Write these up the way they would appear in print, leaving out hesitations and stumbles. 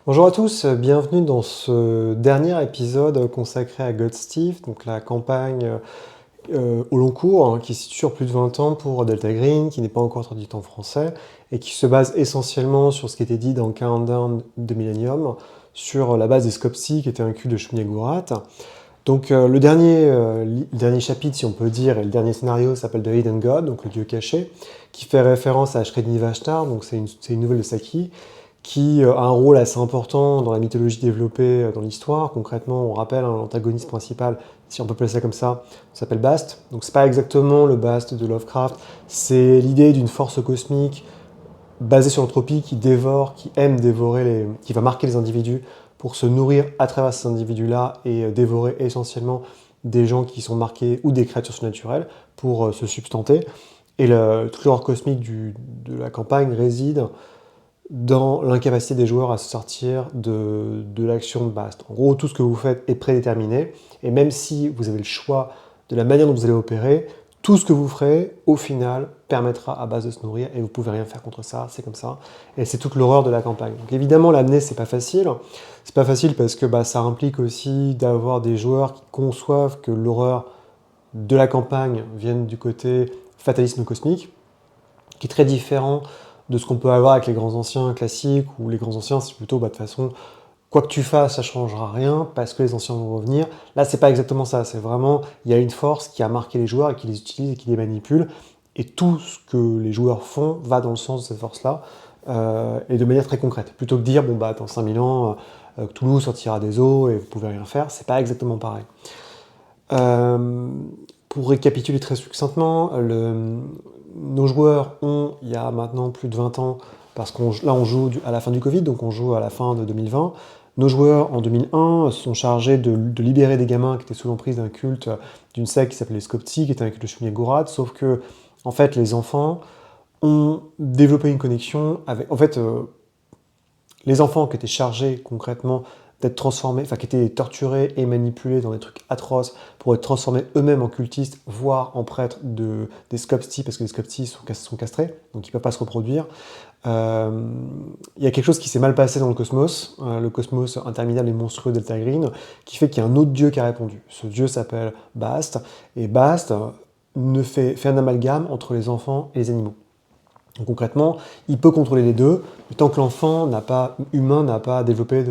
Bonjour à tous, bienvenue dans ce dernier épisode consacré à God Steve, donc la campagne au long cours qui se situe sur plus de 20 ans pour Delta Green, qui n'est pas encore traduite en français et qui se base essentiellement sur ce qui était dit dans Countdown de Millennium, sur la base des Skopsi qui était un culte de Shub-Niggurath. Donc le dernier chapitre, si on peut dire, et le dernier scénario s'appelle The Hidden God, donc le dieu caché, qui fait référence à Srinivashtar, donc c'est une nouvelle de Saki, qui a un rôle assez important dans la mythologie développée dans l'histoire. Concrètement, on rappelle, l'antagoniste principal, si on peut placer ça comme ça, s'appelle Bast. Donc c'est pas exactement le Bast de Lovecraft, c'est l'idée d'une force cosmique basée sur l'entropie qui dévore, qui aime dévorer, qui va marquer les individus pour se nourrir à travers ces individus-là et dévorer essentiellement des gens qui sont marqués ou des créatures surnaturelles pour se substanter. Et toute l'horreur cosmique de la campagne réside dans l'incapacité des joueurs à se sortir de l'action de Bast. En gros, tout ce que vous faites est prédéterminé, et même si vous avez le choix de la manière dont vous allez opérer, tout ce que vous ferez, au final, permettra à Bast de se nourrir, et vous pouvez rien faire contre ça, c'est comme ça. Et c'est toute l'horreur de la campagne. Donc évidemment, l'amener, c'est pas facile. C'est pas facile parce que ça implique aussi d'avoir des joueurs qui conçoivent que l'horreur de la campagne vienne du côté fatalisme cosmique, qui est très différent de ce qu'on peut avoir avec les grands anciens classiques, où les grands anciens, c'est plutôt, de toute façon, quoi que tu fasses, ça changera rien, parce que les anciens vont revenir. Là, c'est pas exactement ça, c'est vraiment, il y a une force qui a marqué les joueurs, et qui les utilise, et qui les manipule, et tout ce que les joueurs font va dans le sens de cette force-là, et de manière très concrète. Plutôt que de dire, dans 5000 ans, Toulouse sortira des eaux, et vous pouvez rien faire, c'est pas exactement pareil. Euh, pour récapituler très succinctement, nos joueurs ont, il y a maintenant plus de 20 ans, parce là on joue à la fin du Covid, donc on joue à la fin de 2020, nos joueurs en 2001 se sont chargés de libérer des gamins qui étaient sous l'emprise d'un culte, d'une secte qui s'appelait les Skopti, qui était un culte de Shub-Niggurath, sauf que, en fait, les enfants ont développé une connexion avec... En fait, les enfants qui étaient chargés concrètement d'être transformés, enfin qui étaient torturés et manipulés dans des trucs atroces pour être transformés eux-mêmes en cultistes, voire en prêtres des Skopti, parce que les Skopti sont castrés, donc ils ne peuvent pas se reproduire. Il y a quelque chose qui s'est mal passé dans le cosmos interminable et monstrueux Delta Green, qui fait qu'il y a un autre dieu qui a répondu. Ce dieu s'appelle Bast, et Bast fait un amalgame entre les enfants et les animaux. Donc concrètement, il peut contrôler les deux, mais tant que l'enfant humain n'a pas développé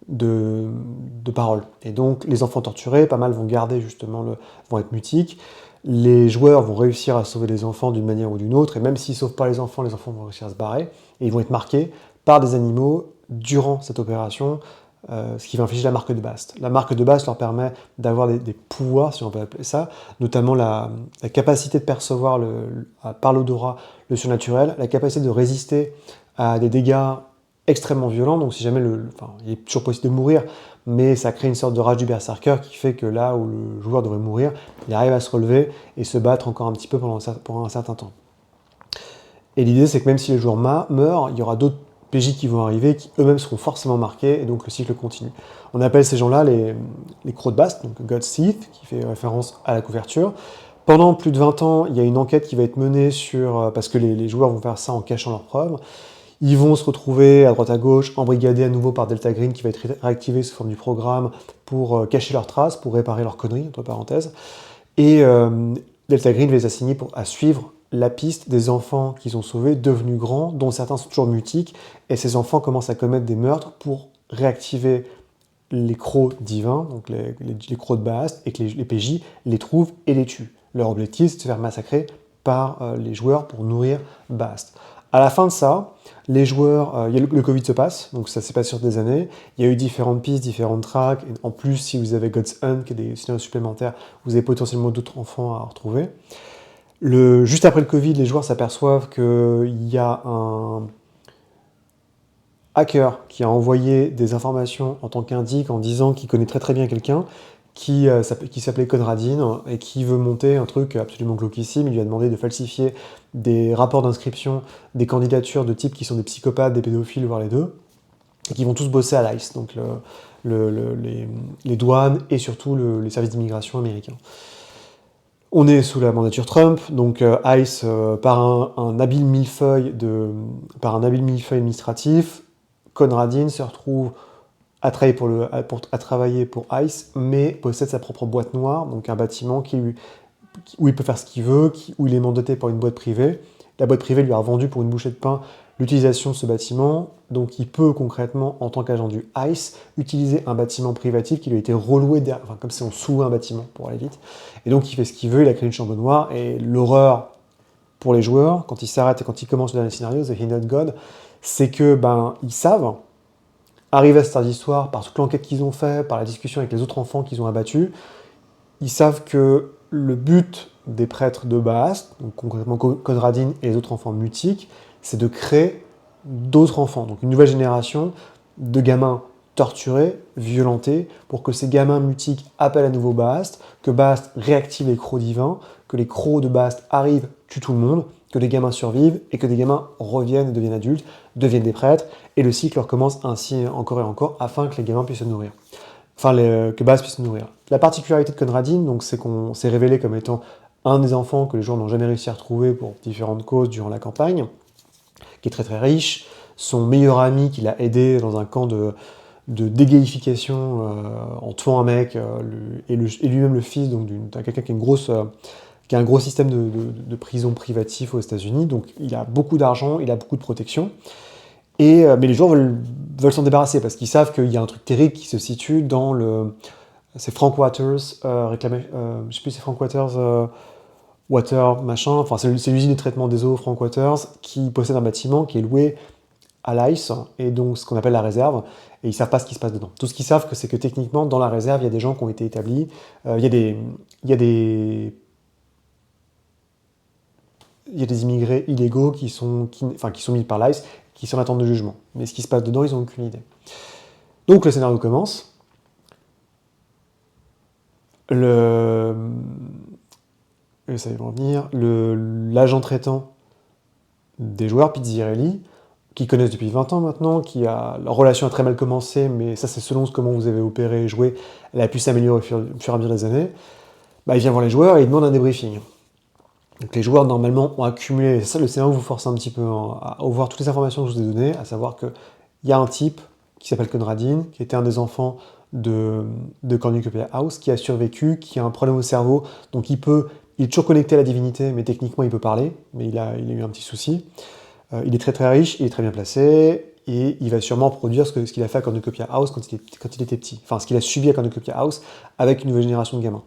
de parole. Et donc les enfants torturés, pas mal vont garder justement vont être mutiques. Les joueurs vont réussir à sauver les enfants d'une manière ou d'une autre, et même s'ils ne sauvent pas les enfants vont réussir à se barrer, et ils vont être marqués par des animaux durant cette opération, ce qui va infliger la marque de Bast. La marque de Bast leur permet d'avoir des pouvoirs, si on peut appeler ça, notamment la capacité de percevoir par l'odorat le surnaturel, la capacité de résister à des dégâts extrêmement violents, donc si jamais il est toujours possible de mourir, mais ça crée une sorte de rage du berserker qui fait que là où le joueur devrait mourir, il arrive à se relever et se battre encore un petit peu pendant un certain temps. Et l'idée, c'est que même si les joueurs meurent, il y aura d'autres PJ qui vont arriver, qui eux-mêmes seront forcément marqués, et donc le cycle continue. On appelle ces gens-là les crocs de Bast, donc God's Teeth, qui fait référence à la couverture. Pendant plus de 20 ans, il y a une enquête qui va être menée parce que les joueurs vont faire ça en cachant leurs preuves. Ils vont se retrouver à droite à gauche, embrigadés à nouveau par Delta Green, qui va être réactivé sous forme du programme pour cacher leurs traces, pour réparer leurs conneries, entre parenthèses. Et Delta Green va les assigner à suivre la piste des enfants qu'ils ont sauvés, devenus grands, dont certains sont toujours mutiques, et ces enfants commencent à commettre des meurtres pour réactiver les crocs divins, donc les crocs de Bast, et que les PJ les trouvent et les tuent. Leur objectif, c'est de se faire massacrer par les joueurs pour nourrir Bast. À la fin de ça, les joueurs, le Covid se passe, donc ça s'est passé sur des années. Il y a eu différentes pistes, différentes tracks. Et en plus, si vous avez God's Hunt, qui est des scénarios supplémentaires, vous avez potentiellement d'autres enfants à retrouver. Juste après le Covid, les joueurs s'aperçoivent qu'il y a un hacker qui a envoyé des informations en tant qu'indique en disant qu'il connaît très très bien quelqu'un qui s'appelait Conradine et qui veut monter un truc absolument glauquissime. Il lui a demandé de falsifier des rapports d'inscription, des candidatures de types qui sont des psychopathes, des pédophiles, voire les deux, et qui vont tous bosser à l'ICE, donc les douanes et surtout les services d'immigration américains. On est sous la mandature Trump, donc ICE, par un habile millefeuille administratif, Conradin se retrouve à travailler pour ICE, mais possède sa propre boîte noire, donc un bâtiment où il peut faire ce qu'il veut, où il est mandaté par une boîte privée. La boîte privée lui a vendu pour une bouchée de pain l'utilisation de ce bâtiment, donc il peut concrètement, en tant qu'agent du ICE, utiliser un bâtiment privatif qui lui a été reloué derrière, enfin, comme si on sous un bâtiment, pour aller vite. Et donc il fait ce qu'il veut, il a créé une chambre noire, et l'horreur pour les joueurs, quand ils s'arrêtent et quand ils commencent le dernier scénario, The Hidden God, c'est que ils savent, arrivé à cette histoire, par toute l'enquête qu'ils ont fait, par la discussion avec les autres enfants qu'ils ont abattus, ils savent que le but des prêtres de Bast, donc concrètement Conradin et les autres enfants mutiques, c'est de créer d'autres enfants, donc une nouvelle génération de gamins torturés, violentés, pour que ces gamins mutiques appellent à nouveau Bast, que Bast réactive les crocs divins, que les crocs de Bast arrivent, tuent tout le monde, que les gamins survivent et que des gamins reviennent et deviennent adultes, deviennent des prêtres, et le cycle recommence ainsi encore et encore afin que les gamins puissent se nourrir. Enfin, que Bast puisse se nourrir. La particularité de Conradin, donc, c'est qu'on s'est révélé comme étant un des enfants que les joueurs n'ont jamais réussi à retrouver pour différentes causes durant la campagne, qui est très très riche. Son meilleur ami qui l'a aidé dans un camp de dégayification en tuant un mec, et lui-même le fils donc quelqu'un qui a un gros système de prison privatif aux États-Unis, donc il a beaucoup d'argent, il a beaucoup de protection. Mais les joueurs veulent s'en débarrasser parce qu'ils savent qu'il y a un truc terrible qui se situe dans le. C'est Frank Waters, je sais plus, c'est Frank Waters, Water machin, enfin c'est l'usine de traitement des eaux Frank Waters qui possède un bâtiment qui est loué à l'ICE, et donc ce qu'on appelle la réserve, et ils savent pas ce qui se passe dedans. Tout ce qu'ils savent, c'est que techniquement, dans la réserve, il y a des gens qui ont été établis, il y a des immigrés illégaux qui sont mis par l'ICE, qui sont en attente de jugement. Mais ce qui se passe dedans, ils n'ont aucune idée. Donc le scénario commence. Ça va venir. L'agent traitant des joueurs, Pizzirelli, qui connaissent depuis 20 ans maintenant, leur relation a très mal commencé, mais ça c'est selon comment vous avez opéré et joué, elle a pu s'améliorer au fur et à mesure des années. Il vient voir les joueurs et il demande un débriefing. Donc les joueurs normalement ont accumulé, ça le scénario vous force un petit peu à voir toutes les informations que je vous ai données, à savoir qu'il y a un type qui s'appelle Conradin, qui était un des enfants de Cornucopia House, qui a survécu, qui a un problème au cerveau, donc il est toujours connecté à la divinité, mais techniquement il peut parler, mais il a eu un petit souci. Il est très très riche, il est très bien placé, et il va sûrement produire ce qu'il a fait à Cornucopia House quand il était petit, enfin ce qu'il a subi à Cornucopia House avec une nouvelle génération de gamins.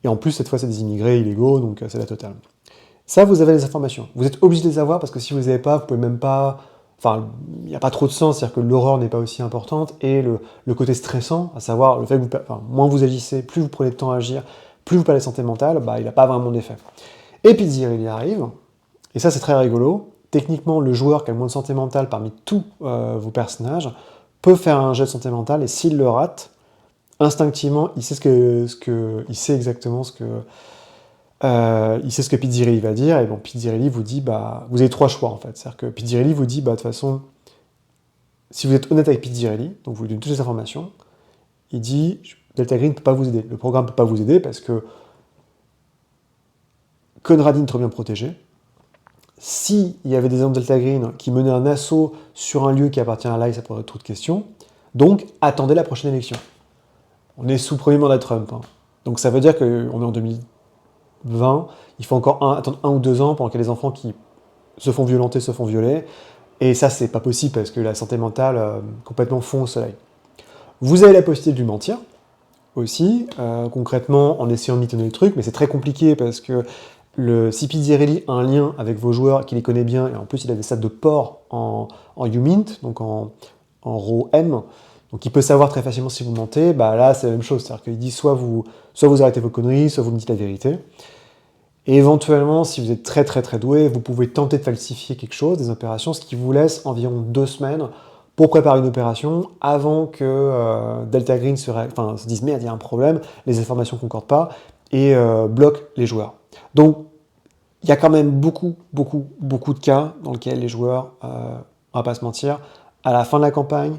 Et en plus, cette fois, c'est des immigrés illégaux, donc c'est la totale. Ça, vous avez les informations. Vous êtes obligé de les avoir, parce que si vous ne les avez pas, vous pouvez même pas. Enfin, il n'y a pas trop de sens, c'est-à-dire que l'horreur n'est pas aussi importante, et le côté stressant, à savoir le fait que moins vous agissez, plus vous prenez de temps à agir, plus vous perdez santé mentale, il n'a pas vraiment d'effet. Et puis il y arrive, et ça c'est très rigolo. Techniquement, le joueur qui a le moins de santé mentale parmi tous vos personnages peut faire un jet de santé mentale, et s'il le rate, instinctivement, il sait exactement ce que Pizzirelli va dire, et bon, Pizzirelli vous dit, vous avez trois choix en fait. C'est-à-dire que Pizzirelli vous dit, de toute façon, si vous êtes honnête avec Pizzirelli, donc vous lui donnez toutes les informations, il dit, Delta Green ne peut pas vous aider. Le programme ne peut pas vous aider parce que Conradin est trop bien protégé. S'il y avait des hommes Delta Green qui menaient un assaut sur un lieu qui appartient à l'ICE, ça pourrait être trop de questions. Donc, attendez la prochaine élection. On est sous premier mandat Trump. Donc ça veut dire qu'on est en 2020, il faut encore attendre 1 ou 2 ans pendant que les enfants qui se font violenter se font violer. Et ça, c'est pas possible parce que la santé mentale complètement fond au soleil. Vous avez la possibilité de lui mentir aussi, concrètement en essayant de mitonner le truc, mais c'est très compliqué parce que si Pizzirelli a un lien avec vos joueurs, qu'il les connaît bien, et en plus il a des stats de port en UMINT, donc en row M, donc il peut savoir très facilement si vous mentez, là c'est la même chose, c'est-à-dire qu'il dit soit vous arrêtez vos conneries, soit vous me dites la vérité. Et éventuellement, si vous êtes très très très doué, vous pouvez tenter de falsifier quelque chose, des opérations, ce qui vous laisse environ 2 semaines pour préparer une opération avant que Delta Green se dise merde, il y a un problème, les informations ne concordent pas, et bloque les joueurs. Donc il y a quand même beaucoup de cas dans lesquels les joueurs, on va pas se mentir, à la fin de la campagne,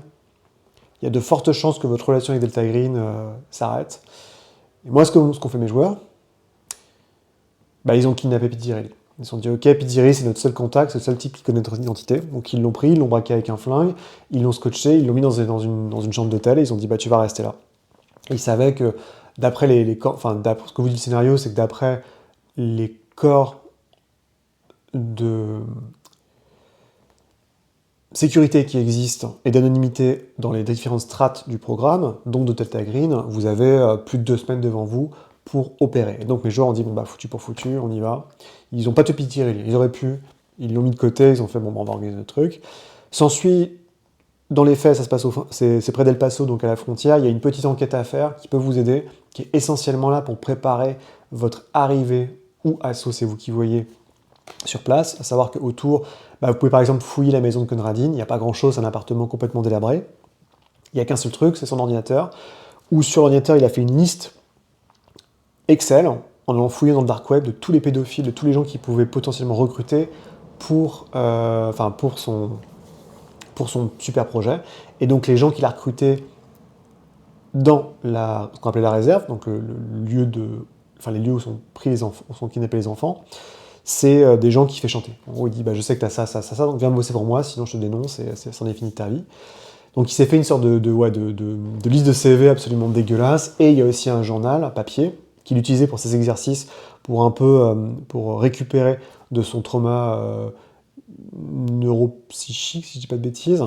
il y a de fortes chances que votre relation avec Delta Green s'arrête. Et moi, ce qu'ont fait mes joueurs, ils ont kidnappé Pizzirelli. Ils se sont dit, ok, Pizzieri, c'est notre seul contact, c'est le seul type qui connaît notre identité. Donc ils l'ont pris, ils l'ont braqué avec un flingue, ils l'ont scotché, ils l'ont mis dans une chambre d'hôtel et ils ont dit, bah tu vas rester là. Et ils savaient que, d'après les corps, enfin, d'après ce que vous dit le scénario, c'est que d'après les corps de sécurité qui existent et d'anonymité dans les différentes strates du programme, donc de Delta Green, vous avez plus de 2 semaines devant vous pour opérer. Et donc mes joueurs ont dit, bon bah foutu pour foutu, on y va. Ils n'ont pas tout pitié, ils auraient pu, ils l'ont mis de côté, ils ont fait, bon bah on va organiser le truc. S'ensuit, dans les faits, ça se passe c'est près d'El Paso, donc à la frontière, il y a une petite enquête à faire qui peut vous aider, qui est essentiellement là pour préparer votre arrivée ou assaut, c'est vous qui voyez, sur place, à savoir qu'autour, vous pouvez par exemple fouiller la maison de Conradine, il n'y a pas grand-chose, c'est un appartement complètement délabré. Il n'y a qu'un seul truc, c'est son ordinateur, où sur l'ordinateur, il a fait une liste Excel, en allant fouiller dans le dark web, de tous les pédophiles, de tous les gens qu'il pouvait potentiellement recruter pour son super projet. Et donc les gens qu'il a recrutés dans ce qu'on appelait la réserve, donc le lieu les lieux où sont pris les enfants, où sont kidnappés les enfants, c'est des gens qui fait chanter. En gros, il dit, je sais que t'as ça, ça, ça, ça, donc viens bosser pour moi, sinon je te dénonce, et c'en est fini de ta vie. Donc il s'est fait une sorte de liste de CV absolument dégueulasse, et il y a aussi un journal, un papier, qu'il utilisait pour ses exercices, pour un peu, pour récupérer de son trauma neuropsychique, si je dis pas de bêtises.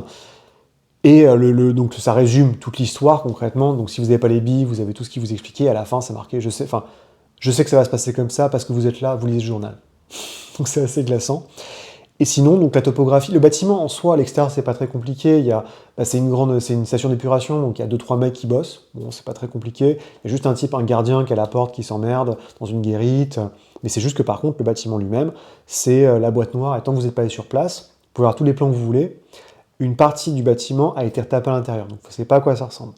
Et donc ça résume toute l'histoire concrètement, donc si vous n'avez pas les billes, vous avez tout ce qui vous expliquait, à la fin c'est marqué, je sais que ça va se passer comme ça, parce que vous êtes là, vous lisez le journal. Donc c'est assez glaçant. Et sinon, donc la topographie, le bâtiment en soi, à l'extérieur, c'est pas très compliqué. C'est une station d'épuration, donc il y a 2-3 mecs qui bossent. Bon, c'est pas très compliqué. Il y a juste un gardien qui est à la porte, qui s'emmerde dans une guérite. Mais c'est juste que par contre, le bâtiment lui-même, c'est la boîte noire. Et tant que vous n'êtes pas allé sur place, vous pouvez avoir tous les plans que vous voulez. Une partie du bâtiment a été retapée à l'intérieur. Donc vous ne savez pas à quoi ça ressemble.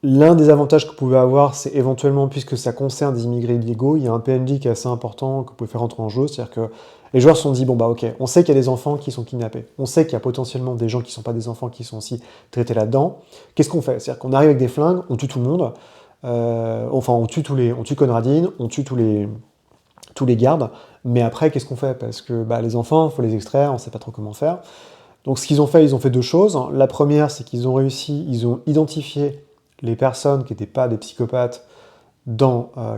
L'un des avantages que vous pouvez avoir, c'est éventuellement, puisque ça concerne des immigrés illégaux, il y a un PNJ qui est assez important que vous pouvez faire rentrer en jeu, c'est-à-dire que les joueurs se sont dit, ok, on sait qu'il y a des enfants qui sont kidnappés, on sait qu'il y a potentiellement des gens qui ne sont pas des enfants qui sont aussi traités là-dedans, qu'est-ce qu'on fait? C'est-à-dire qu'on arrive avec des flingues, on tue tout le monde, on tue Conradine, on tue tous les gardes, mais après, qu'est-ce qu'on fait? Parce que les enfants, il faut les extraire, on ne sait pas trop comment faire. Donc ce qu'ils ont fait, ils ont fait 2 choses. La première, c'est qu'ils ont identifié les personnes qui n'étaient pas des psychopathes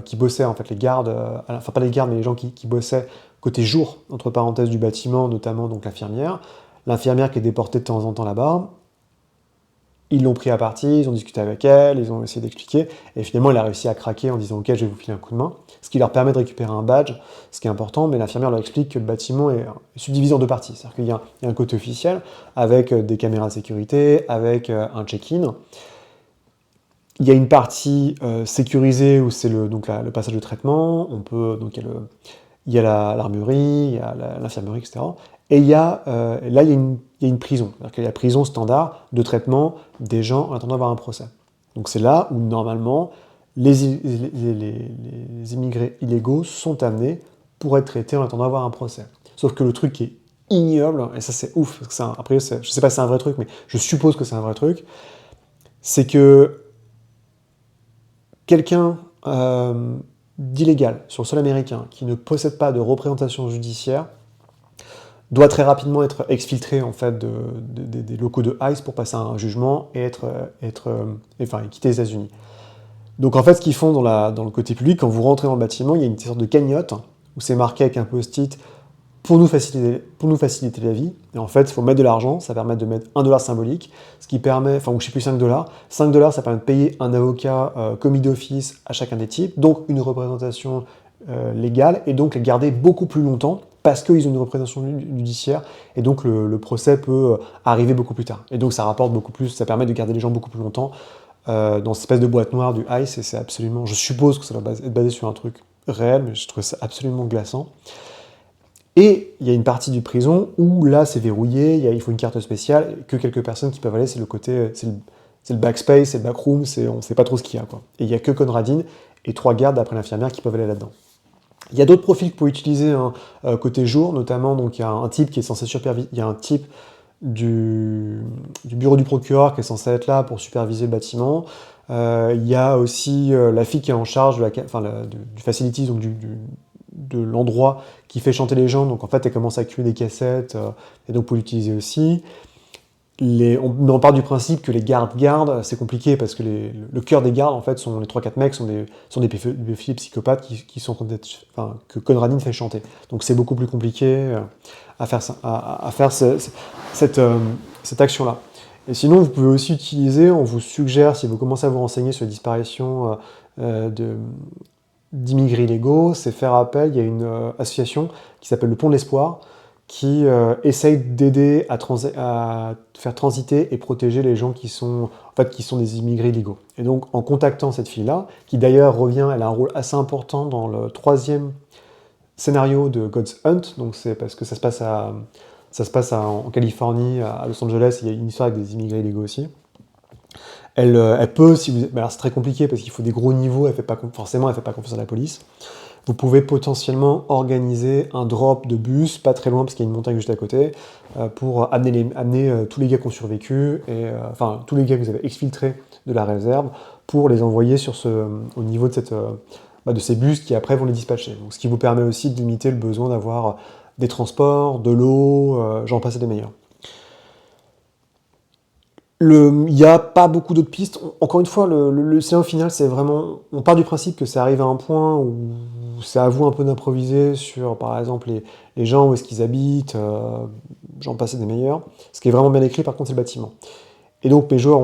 qui bossaient, en fait, les gardes, pas les gardes, mais les gens qui bossaient côté jour, entre parenthèses, du bâtiment, notamment donc l'infirmière. L'infirmière qui est déportée de temps en temps là-bas. Ils l'ont pris à partie, ils ont discuté avec elle, ils ont essayé d'expliquer, et finalement, elle a réussi à craquer en disant « Ok, je vais vous filer un coup de main », ce qui leur permet de récupérer un badge, ce qui est important, mais l'infirmière leur explique que le bâtiment est subdivisé en 2 parties. C'est-à-dire qu'il y a un côté officiel, avec des caméras de sécurité, avec un check-in. Il y a une partie sécurisée où c'est le passage de traitement, il y a l'armurerie, il y a l'infirmerie, etc. Et là, il y a une prison. C'est-à-dire qu'il y a la prison standard de traitement des gens en attendant d'avoir un procès. Donc c'est là où, normalement, les immigrés illégaux sont amenés pour être traités en attendant d'avoir un procès. Sauf que le truc qui est ignoble, et ça c'est ouf, parce que après, je sais pas si c'est un vrai truc, mais je suppose que c'est un vrai truc, c'est que quelqu'un d'illégal sur le sol américain qui ne possède pas de représentation judiciaire doit très rapidement être exfiltré en fait des locaux de ICE pour passer un jugement et quitter les États-Unis. Donc en fait, ce qu'ils font dans le côté public, quand vous rentrez dans le bâtiment, il y a une sorte de cagnotte où c'est marqué avec un post-it pour nous faciliter la vie. Et en fait, il faut mettre de l'argent, ça permet de mettre $1 symbolique, ce qui permet, ou je sais plus, $5. $5, ça permet de payer un avocat commis d'office à chacun des types, donc une représentation légale, et donc les garder beaucoup plus longtemps, parce qu'ils ont une représentation judiciaire, et donc le procès peut arriver beaucoup plus tard. Et donc ça rapporte beaucoup plus, ça permet de garder les gens beaucoup plus longtemps dans cette espèce de boîte noire du ICE, et c'est absolument, je suppose que ça doit être basé sur un truc réel, mais je trouve ça absolument glaçant. Et il y a une partie du prison où là c'est verrouillé, il faut une carte spéciale, que quelques personnes qui peuvent aller, c'est le backspace, c'est le backroom, on ne sait pas trop ce qu'il y a, quoi. Et il n'y a que Conradine et 3 gardes d'après l'infirmière qui peuvent aller là-dedans. Il y a d'autres profils que vous pouvez utiliser côté jour, notamment donc il y a un type qui est censé superviser, il y a un type du bureau du procureur qui est censé être là pour superviser le bâtiment. Il y a aussi la fille qui est en charge du facilities, donc de l'endroit qui fait chanter les gens. Donc en fait, elle commence à accumuler des cassettes, et donc pour l'utiliser aussi. On part du principe que les gardes, c'est compliqué parce que le cœur des gardes, en fait, sont les 3-4 mecs, sont des pédophiles psychopathes qui sont, enfin, que Conradine fait chanter. Donc c'est beaucoup plus compliqué à faire, à faire cette action-là. Et sinon, vous pouvez aussi utiliser, on vous suggère, si vous commencez à vous renseigner sur les disparitions d'immigrés illégaux, c'est faire appel, il y a une association qui s'appelle le Pont de l'Espoir, qui essaye d'aider à faire transiter et protéger les gens qui sont des immigrés illégaux. Et donc, en contactant cette fille-là, qui d'ailleurs revient, elle a un rôle assez important dans le 3e scénario de God's Hunt, donc c'est parce que ça se passe en Californie, à Los Angeles, il y a une histoire avec des immigrés illégaux aussi. Elle peut, si vous... alors c'est très compliqué parce qu'il faut des gros niveaux, forcément elle fait pas confiance à la police. Vous pouvez potentiellement organiser un drop de bus, pas très loin parce qu'il y a une montagne juste à côté, pour amener tous les gars qui ont survécu, enfin tous les gars que vous avez exfiltrés de la réserve, pour les envoyer au niveau de ces bus qui après vont les dispatcher. Donc, ce qui vous permet aussi de limiter le besoin d'avoir des transports, de l'eau, j'en passe des meilleurs. Il n'y a pas beaucoup d'autres pistes. Encore une fois, le scénario final, c'est vraiment... On part du principe que ça arrive à un point où c'est à vous un peu d'improviser sur, par exemple, les gens, où est-ce qu'ils habitent, j'en passe des meilleurs. Ce qui est vraiment bien écrit, par contre, c'est le bâtiment. Et donc, mes joueurs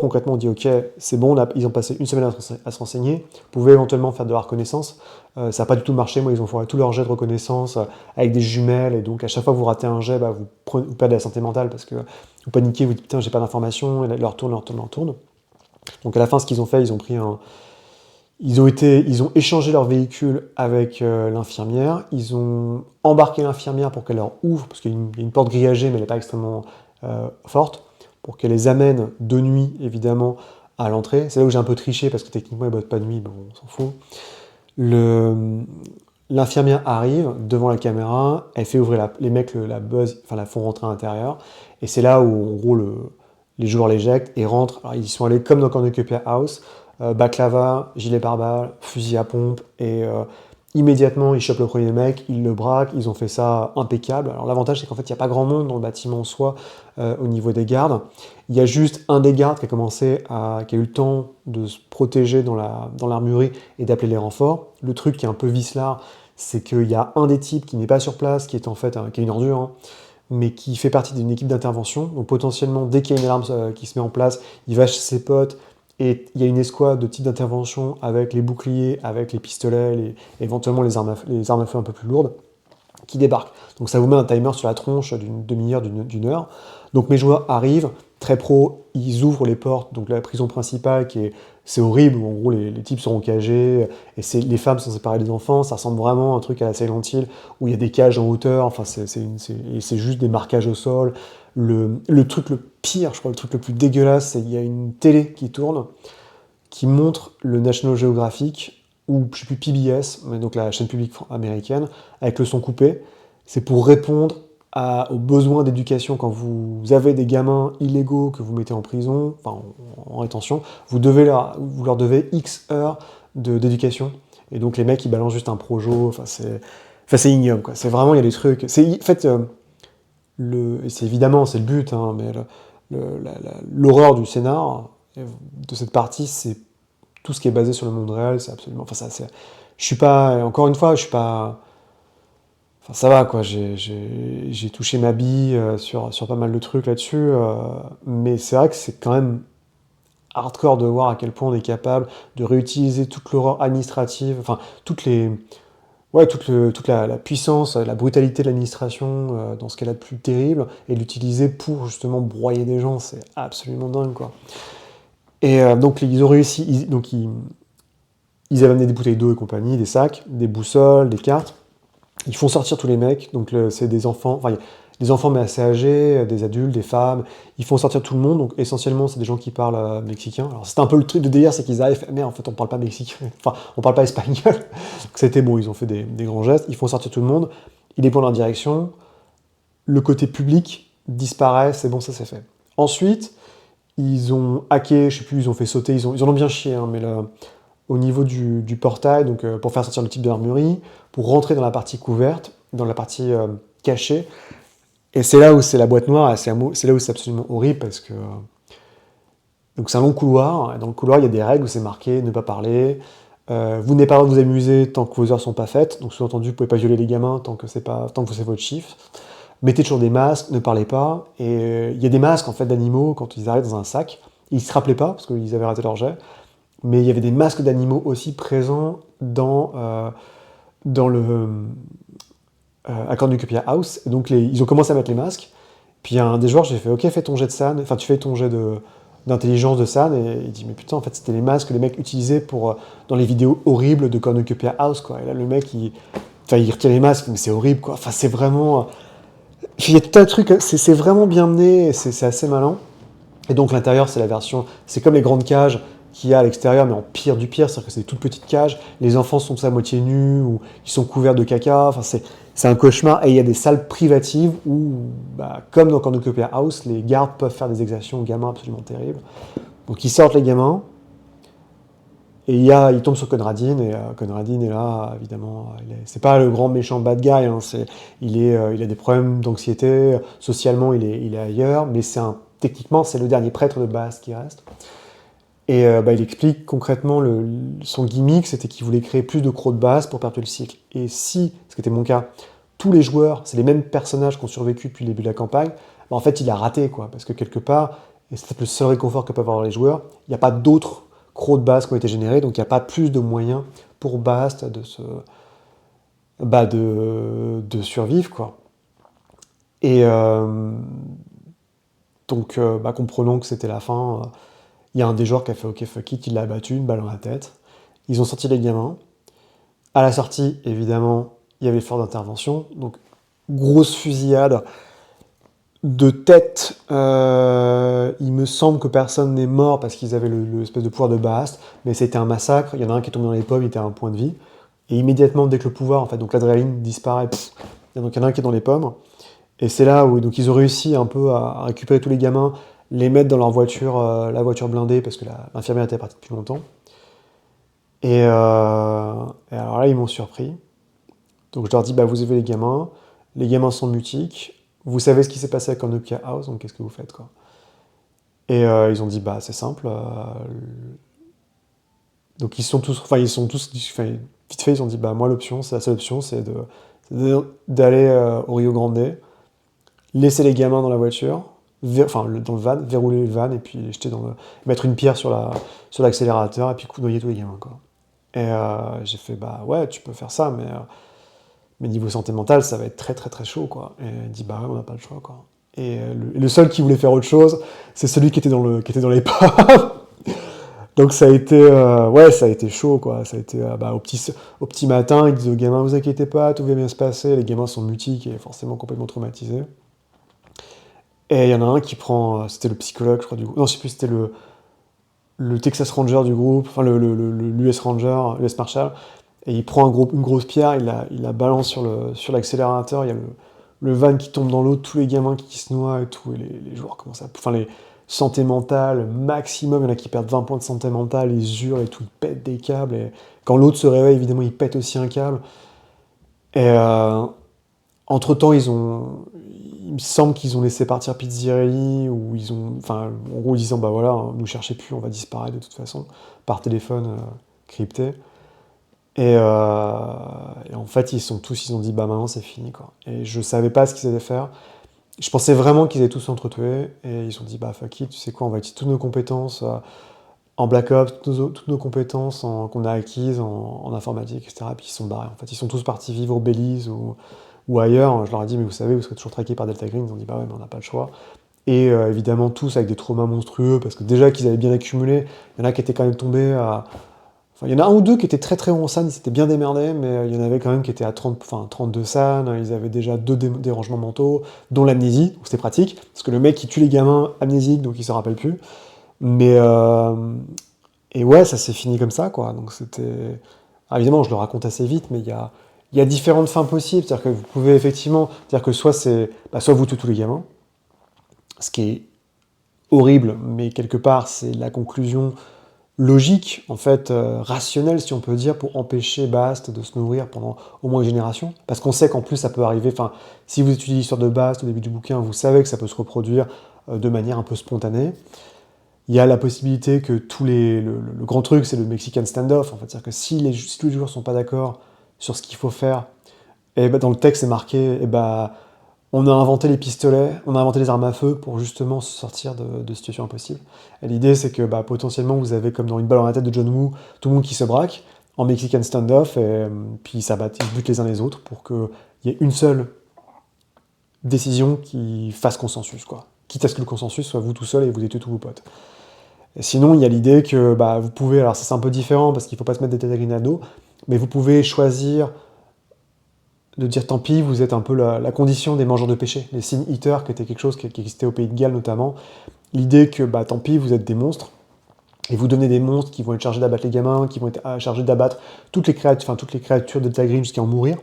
concrètement ont dit, ok, c'est bon, ils ont passé une semaine à se renseigner, vous pouvez éventuellement faire de la reconnaissance. Ça n'a pas du tout marché, moi ils ont foiré tous leurs jets de reconnaissance avec des jumelles, et donc à chaque fois que vous ratez un jet, vous perdez la santé mentale parce que vous paniquez, vous dites putain j'ai pas d'informations, et là, leur tourne. Donc à la fin ce qu'ils ont fait, ils ont échangé leur véhicule avec l'infirmière, ils ont embarqué l'infirmière pour qu'elle leur ouvre, parce qu'il y a une porte grillagée mais elle n'est pas extrêmement forte, pour qu'elle les amène de nuit, évidemment, à l'entrée. C'est là où j'ai un peu triché, parce que techniquement, ils ne bossent pas de nuit, bon, on s'en fout. L'infirmière arrive devant la caméra, elle fait ouvrir les mecs la font rentrer à l'intérieur, et c'est là où, en gros, les joueurs l'éjectent et rentrent. Alors, ils sont allés comme dans Cornucopia House, baklava, gilet pare-balles, fusil à pompe, et immédiatement, ils chopent le premier mec, ils le braquent, ils ont fait ça impeccable. Alors l'avantage, c'est qu'en fait, il n'y a pas grand monde dans le bâtiment en soi, au niveau des gardes. Il y a juste un des gardes qui a eu le temps de se protéger dans l'armurerie et d'appeler les renforts. Le truc qui est un peu vicelard, c'est qu'il y a un des types qui n'est pas sur place, qui est en fait qui est une ordure, hein, mais qui fait partie d'une équipe d'intervention. Donc potentiellement, dès qu'il y a une alarme qui se met en place, il va chez ses potes, et il y a une escouade de type d'intervention avec les boucliers, avec les pistolets, éventuellement les armes à feu un peu plus lourdes, qui débarquent. Donc ça vous met un timer sur la tronche d'une demi-heure, d'une heure. Donc mes joueurs arrivent, très pro, ils ouvrent les portes, donc la prison principale, c'est horrible, où en gros les types seront cagés, et les femmes sont séparées des enfants, ça ressemble vraiment à un truc à la Silent Hill, où il y a des cages en hauteur, enfin c'est juste des marquages au sol. Le truc le pire, je crois, le truc le plus dégueulasse, c'est qu'il y a une télé qui tourne, qui montre le National Geographic, ou je sais plus PBS, mais donc la chaîne publique américaine, avec le son coupé. C'est pour répondre aux besoins d'éducation. Quand vous avez des gamins illégaux que vous mettez en prison, enfin en rétention, vous leur devez X heures d'éducation. Et donc les mecs ils balancent juste un projo, c'est ignoble, quoi. C'est vraiment, il y a des trucs. En fait, et c'est évidemment c'est le but, hein, mais l'horreur du scénar de cette partie, c'est tout ce qui est basé sur le monde réel, c'est absolument. Enfin, je suis pas. Encore une fois, je suis pas. Enfin, ça va, quoi. J'ai touché ma bille sur pas mal de trucs là-dessus, mais c'est vrai que c'est quand même hardcore de voir à quel point on est capable de réutiliser toute l'horreur administrative, enfin toute la puissance, la brutalité de l'administration dans ce qu'elle a de plus terrible, et l'utiliser pour justement broyer des gens, c'est absolument dingue, quoi. Et donc ils ont réussi, ils avaient amené des bouteilles d'eau et compagnie, des sacs, des boussoles, des cartes. Ils font sortir tous les mecs, donc c'est des enfants, enfin des enfants mais assez âgés, des adultes, des femmes. Ils font sortir tout le monde, donc essentiellement c'est des gens qui parlent mexicain. Alors c'était un peu le truc de délire, c'est qu'ils arrivent, mais en fait on parle pas mexicain, enfin on parle pas espagnol. Donc c'était bon, ils ont fait des grands gestes, ils font sortir tout le monde, ils les pointent dans leur direction, le côté public disparaît, c'est bon, ça c'est fait. Ensuite, ils ont hacké, je sais plus, ils ont fait sauter, ils en ont bien chié, hein, mais au niveau du portail, donc pour faire sortir le type de l'armurerie, pour rentrer dans la partie couverte, dans la partie cachée. Et c'est là où c'est la boîte noire, et c'est là où c'est absolument horrible, parce que... donc c'est un long couloir, et dans le couloir, il y a des règles où c'est marqué « ne pas parler », vous n'avez pas le droit de vous amuser tant que vos heures sont pas faites, donc sous-entendu, vous pouvez pas violer les gamins tant que c'est votre chiffre. Mettez toujours des masques, ne parlez pas, et il y a des masques en fait d'animaux quand ils arrivent dans un sac. Ils se rappelaient pas parce qu'ils avaient raté leur jet, mais il y avait des masques d'animaux aussi présents dans le à Cornucopia House. Et donc ils ont commencé à mettre les masques. Puis il y a un des joueurs, j'ai fait ok, fais ton jet de SAN, enfin tu fais ton jet d'intelligence de SAN, et il dit mais putain en fait c'était les masques que les mecs utilisaient pour dans les vidéos horribles de Cornucopia House quoi. Et là le mec il retire les masques, mais c'est horrible quoi. Enfin c'est vraiment, il y a tout un truc, c'est vraiment bien mené, c'est assez malin. Et donc l'intérieur, c'est la version, c'est comme les grandes cages qu'il y a à l'extérieur, mais en pire du pire, c'est-à-dire que c'est des toutes petites cages. Les enfants sont tous à moitié nus ou ils sont couverts de caca. Enfin, c'est un cauchemar. Et il y a des salles privatives où, bah, comme dans Cornucopia House, les gardes peuvent faire des exactions aux gamins absolument terribles. Donc ils sortent les gamins. Et ils tombent sur Conradine, et Conradine est là, évidemment. C'est pas le grand méchant bad guy, hein, il a des problèmes d'anxiété, socialement il est ailleurs, mais techniquement c'est le dernier prêtre de Bast qui reste. Et il explique concrètement son gimmick, c'était qu'il voulait créer plus de crocs de base pour perpétuer le cycle. Et si, ce qui était mon cas, tous les joueurs, c'est les mêmes personnages qui ont survécu depuis le début de la campagne, bah en fait il a raté, quoi, parce que quelque part, et c'est le seul réconfort que peuvent avoir les joueurs, il n'y a pas d'autres crocs de base qui ont été générés, donc il n'y a pas plus de moyens pour Bast de survivre, quoi. Et donc, comprenons que c'était la fin. Il y a un des joueurs qui a fait OK, fuck it, il l'a abattu, une balle dans la tête. Ils ont sorti les gamins. À la sortie, évidemment, il y avait l'effort d'intervention. Donc, grosse fusillade de tête. Il me semble que personne n'est mort parce qu'ils avaient l'espèce de pouvoir de Bast, mais c'était un massacre. Il y en a un qui est tombé dans les pommes, il était à un point de vie. Et immédiatement, dès que le pouvoir, en fait, donc l'adrénaline disparaît, donc il y en a un qui est dans les pommes. Et c'est là où donc ils ont réussi un peu à récupérer tous les gamins, les mettre dans leur voiture, la voiture blindée, parce que l'infirmière était partie depuis longtemps. Et alors là, ils m'ont surpris. Donc je leur dis, vous avez les gamins sont mutiques, vous savez ce qui s'est passé avec Cornucopia House, donc qu'est-ce que vous faites, quoi. Et ils ont dit, c'est simple. Donc ils sont tous, vite fait, ils ont dit, moi l'option, c'est la seule option, c'est d'aller au Rio Grande, laisser les gamins dans la voiture, dans le van, verrouiller le van et puis les jeter mettre une pierre sur l'accélérateur et puis coudoyer tous les gamins, quoi. Et j'ai fait ouais, tu peux faire ça, mais niveau santé mentale, ça va être très très très chaud, quoi. Et elle dit ouais, on n'a pas le choix, quoi. Et le seul qui voulait faire autre chose, c'est celui qui était dans les pommes. Donc ça a été chaud, quoi. Ça a été au petit matin, ils disent aux gamins, vous inquiétez pas, tout va bien se passer. Les gamins sont mutiques et forcément complètement traumatisés. Et il y en a un qui prend, c'était le psychologue, je crois, du groupe. Non, je sais plus, c'était le Texas Ranger du groupe, enfin l'US Ranger, l'US Marshal, et il prend une grosse pierre, il la balance sur l'accélérateur, il y a le van qui tombe dans l'eau, tous les gamins qui se noient et tout, et les joueurs commencent à... Enfin, les santé mentale, maximum, il y en a qui perdent 20 points de santé mentale, ils hurlent et tout, ils pètent des câbles, et quand l'autre se réveille, évidemment, il pète aussi un câble. Et entre-temps, il me semble qu'ils ont laissé partir Pizzirelli, ou en gros, disant, voilà, nous cherchez plus, on va disparaître de toute façon, par téléphone crypté. Et en fait, ils ont dit, maintenant, c'est fini, quoi. Et je savais pas ce qu'ils allaient faire. Je pensais vraiment qu'ils allaient tous s'entretuer, et ils ont dit, fuck it, tu sais quoi, on va utiliser toutes nos compétences en Black Ops, toutes nos compétences qu'on a acquises en informatique, etc. Et puis ils sont barrés, en fait. Ils sont tous partis vivre au Belize ou ailleurs. Je leur ai dit, mais vous savez, vous serez toujours traqués par Delta Green. Ils ont dit, ouais, mais on n'a pas le choix. Et évidemment, tous avec des traumas monstrueux, parce que déjà qu'ils avaient bien accumulé, il y en a qui étaient quand même tombés à... Enfin, il y en a un ou deux qui étaient très très hauts en SAN, ils s'étaient bien démerdés, mais il y en avait quand même qui étaient à 32 SAN, ils avaient déjà 2 dérangements mentaux, dont l'amnésie, donc c'était pratique, parce que le mec qui tue les gamins amnésiques, donc il se rappelle plus. Mais et ouais, ça s'est fini comme ça, quoi. Donc c'était... Ah, évidemment, je le raconte assez vite, mais il y a différentes fins possibles, c'est-à-dire que vous pouvez effectivement... C'est-à-dire que soit vous tuez tous les gamins, ce qui est horrible, mais quelque part, c'est la conclusion logique, en fait, rationnelle, si on peut dire, pour empêcher Bast de se nourrir pendant au moins une génération. Parce qu'on sait qu'en plus, ça peut arriver, enfin, si vous étudiez l'histoire de Bast au début du bouquin, vous savez que ça peut se reproduire de manière un peu spontanée. Il y a la possibilité que le grand truc, c'est le Mexican standoff, en fait. C'est-à-dire que si tous les joueurs ne sont pas d'accord sur ce qu'il faut faire, et ben, dans le texte, c'est marqué, et ben, on a inventé les pistolets, on a inventé les armes à feu pour justement se sortir de situations impossibles. Et l'idée, c'est que bah, potentiellement, vous avez, comme dans Une balle dans la tête de John Woo, tout le monde qui se braque en Mexican standoff, et puis ils se butent les uns les autres pour qu'il y ait une seule décision qui fasse consensus, quoi. Quitte à ce que le consensus soit vous tout seul et vous étiez tous vos potes. Et sinon, il y a l'idée que bah, vous pouvez, alors ça c'est un peu différent parce qu'il ne faut pas se mettre des têtes à dos, mais vous pouvez choisir de dire tant pis, vous êtes un peu la condition des mangeurs de péché, les sin eaters, qui était quelque chose qui existait au Pays de Galles notamment. L'idée que bah, tant pis, vous êtes des monstres, et vous donnez des monstres qui vont être chargés d'abattre les gamins, qui vont être chargés d'abattre toutes les créatures de Delta Green jusqu'à en mourir,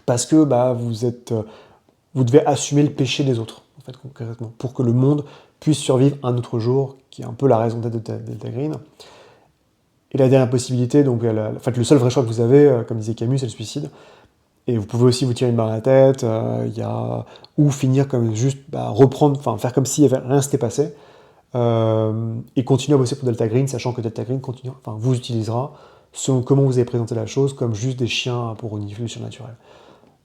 parce que bah, vous devez assumer le péché des autres, en fait, concrètement, pour que le monde puisse survivre un autre jour, qui est un peu la raison d'être de Delta Green. Et la dernière possibilité, donc en fait, le seul vrai choix que vous avez, comme disait Camus, c'est le suicide. Et vous pouvez aussi vous tirer une balle à la tête, ou finir comme juste reprendre, enfin faire comme si rien s'était passé, et continuer à bosser pour Delta Green, sachant que Delta Green vous utilisera selon comment vous avez présenté la chose, comme juste des chiens pour renifler le surnaturel.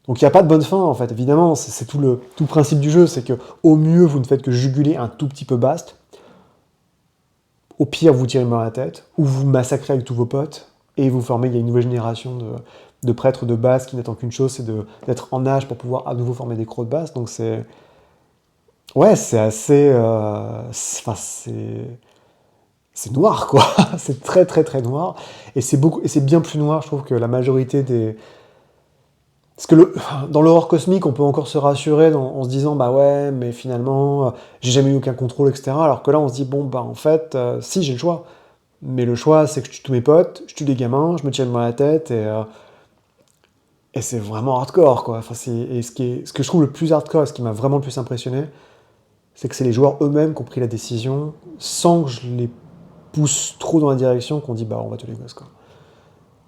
Donc il n'y a pas de bonne fin, en fait, évidemment, c'est tout le principe du jeu, c'est que au mieux, vous ne faites que juguler un tout petit peu Bast, au pire, vous tirez une balle à la tête, ou vous massacrez avec tous vos potes, et vous formez, il y a une nouvelle génération de prêtres de base qui n'attend qu'une chose, c'est d'être en âge pour pouvoir à nouveau former des crocs de base. Donc c'est... Ouais, c'est assez... c'est noir, quoi. C'est très, très, très noir. Et c'est bien plus noir, je trouve, que la majorité des... Parce que dans l'horreur cosmique, on peut encore se rassurer en se disant, bah ouais, mais finalement, j'ai jamais eu aucun contrôle, etc. Alors que là, on se dit, bon, bah en fait, si, j'ai le choix. Mais le choix, c'est que je tue tous mes potes, je tue des gamins, je me tire dans la tête, et c'est vraiment hardcore, quoi. Enfin, ce que je trouve le plus hardcore, et ce qui m'a vraiment le plus impressionné, c'est que c'est les joueurs eux-mêmes qui ont pris la décision, sans que je les pousse trop dans la direction, qu'on dit, bah, on va tuer les gosses, quoi.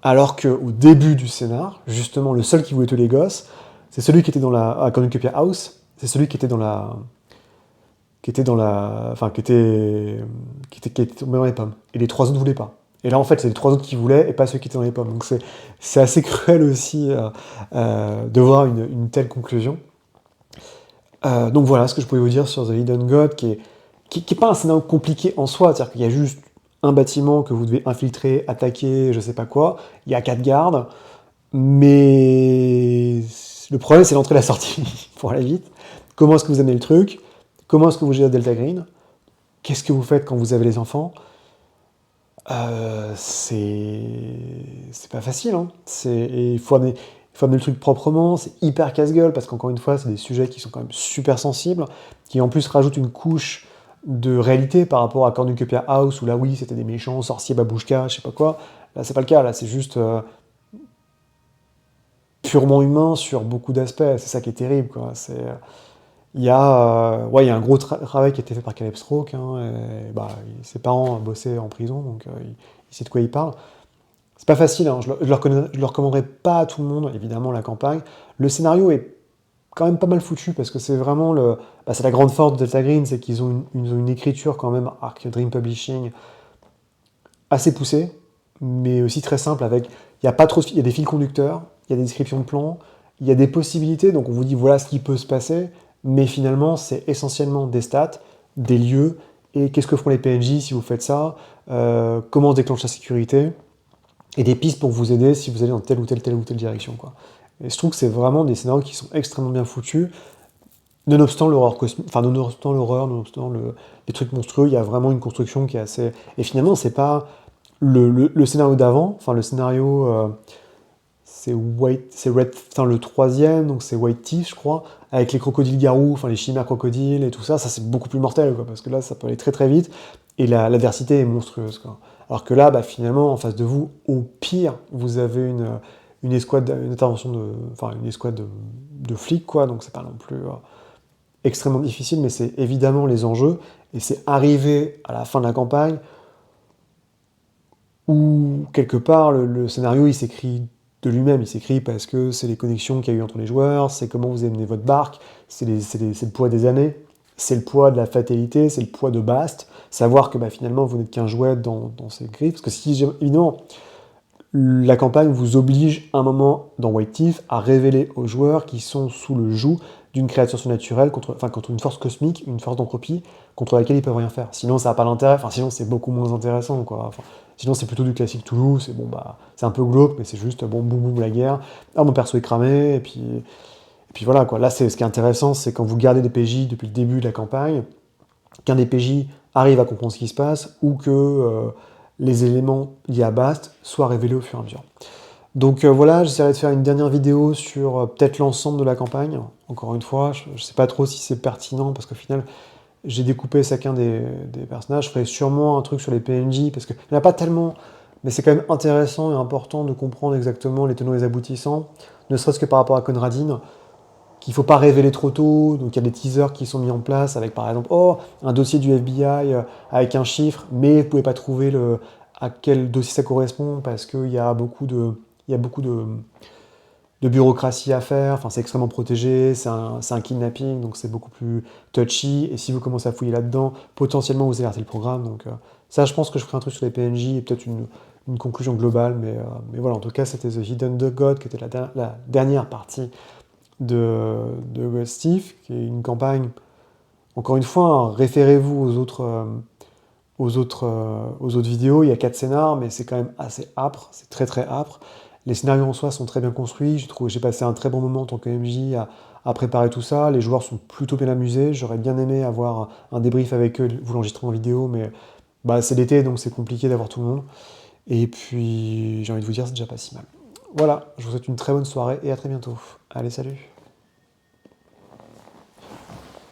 Alors qu'au début du scénar, justement, le seul qui voulait tuer les gosses, c'est celui qui était à Cornucopia House, c'est celui qui était tombé dans les pommes. Et les trois autres ne voulaient pas. Et là, en fait, c'est les trois autres qui voulaient et pas ceux qui étaient dans les pommes. Donc c'est assez cruel aussi de voir une telle conclusion. Donc voilà ce que je pouvais vous dire sur The Hidden God, qui est pas un scénario compliqué en soi, c'est-à-dire qu'il y a juste un bâtiment que vous devez infiltrer, attaquer, je sais pas quoi, il y a 4 gardes, mais le problème c'est l'entrée et la sortie, pour aller vite. Comment est-ce que vous amenez le truc? Comment est-ce que vous gérez Delta Green? Qu'est-ce que vous faites quand vous avez les enfants? C'est pas facile, hein. Il faut amener le truc proprement, c'est hyper casse-gueule, parce qu'encore une fois, c'est des sujets qui sont quand même super sensibles, qui en plus rajoutent une couche de réalité par rapport à Cornucopia House, où là, oui, c'était des méchants, sorciers, babouchka, je sais pas quoi. Là, c'est pas le cas, là, c'est juste purement humain sur beaucoup d'aspects, c'est ça qui est terrible, quoi. Il y a un gros travail qui a été fait par Caleb Stroke, hein, et, bah, ses parents bossaient en prison, donc il sait de quoi il parle. C'est pas facile, hein, je le recommanderais pas à tout le monde, évidemment, la campagne. Le scénario est quand même pas mal foutu, parce que c'est vraiment c'est la grande force de Delta Green, c'est qu'ils ont une écriture quand même, Arc Dream Publishing, assez poussée, mais aussi très simple, il y a des fils conducteurs, il y a des descriptions de plans, il y a des possibilités, donc on vous dit voilà ce qui peut se passer, mais finalement c'est essentiellement des stats, des lieux, et qu'est-ce que feront les PNJ si vous faites ça, comment se déclenche la sécurité, et des pistes pour vous aider si vous allez dans telle ou telle direction, quoi. Et je trouve que c'est vraiment des scénarios qui sont extrêmement bien foutus, nonobstant l'horreur cosmique, enfin nonobstant l'horreur, nonobstant les trucs monstrueux, il y a vraiment une construction qui est assez... Et finalement, c'est pas le scénario d'avant, enfin le scénario, c'est Red, enfin le troisième, donc c'est White Teeth, je crois, avec les crocodiles garous, enfin les chimères crocodiles et tout ça, c'est beaucoup plus mortel, quoi, parce que là, ça peut aller très très vite, et l'adversité est monstrueuse, quoi. Alors que là, bah, finalement, en face de vous, au pire, vous avez une escouade, une intervention enfin une escouade de flics, quoi, donc c'est pas non plus extrêmement difficile, mais c'est évidemment les enjeux, et c'est arrivé à la fin de la campagne, où quelque part le scénario il s'écrit de lui-même, il s'écrit parce que c'est les connexions qu'il y a eu entre les joueurs, c'est comment vous avez mené votre barque, c'est le poids des années, c'est le poids de la fatalité, c'est le poids de Bast, savoir que bah, finalement vous n'êtes qu'un jouet dans ces griffes, parce que si évidemment la campagne vous oblige un moment dans White Thief à révéler aux joueurs qui sont sous le joug d'une créature surnaturelle, contre une force cosmique, une force d'entropie, contre laquelle ils peuvent rien faire. Sinon, ça n'a pas d'intérêt, sinon c'est beaucoup moins intéressant, quoi. Sinon, c'est plutôt du classique Toulouse, c'est bon, bah, c'est un peu glauque, mais c'est juste, bon, boum, boum, la guerre, ah, mon perso est cramé, et puis voilà, quoi. Là, ce qui est intéressant, c'est quand vous gardez des PJ depuis le début de la campagne, qu'un des PJ arrive à comprendre ce qui se passe, ou que les éléments liés à Bast soient révélés au fur et à mesure. Donc voilà, j'essaierai de faire une dernière vidéo sur peut-être l'ensemble de la campagne. Encore une fois, je ne sais pas trop si c'est pertinent, parce qu'au final, j'ai découpé chacun des personnages. Je ferai sûrement un truc sur les PNJ, parce qu'il n'y en a pas tellement, mais c'est quand même intéressant et important de comprendre exactement les tenants et les aboutissants, ne serait-ce que par rapport à Conradine, qu'il ne faut pas révéler trop tôt. Donc il y a des teasers qui sont mis en place, avec par exemple, oh, un dossier du FBI avec un chiffre, mais vous ne pouvez pas trouver à quel dossier ça correspond, parce qu'il y a beaucoup de bureaucratie à faire, c'est extrêmement protégé, c'est un kidnapping, donc c'est beaucoup plus touchy, et si vous commencez à fouiller là-dedans, potentiellement vous alertez le programme, donc ça je pense que je ferai un truc sur les PNJ, et peut-être une conclusion globale, mais voilà, en tout cas c'était The Hidden God, qui était la dernière partie de Ghost Thief, qui est une campagne, encore une fois, hein, référez-vous aux autres vidéos, il y a 4 scénars, mais c'est quand même assez âpre, c'est très très âpre. Les scénarios en soi sont très bien construits, j'ai passé un très bon moment en tant que MJ à préparer tout ça, les joueurs sont plutôt bien amusés, j'aurais bien aimé avoir un débrief avec eux, vous l'enregistrez en vidéo, mais bah, c'est l'été, donc c'est compliqué d'avoir tout le monde. Et puis, j'ai envie de vous dire, c'est déjà pas si mal. Voilà, je vous souhaite une très bonne soirée et à très bientôt. Allez, salut!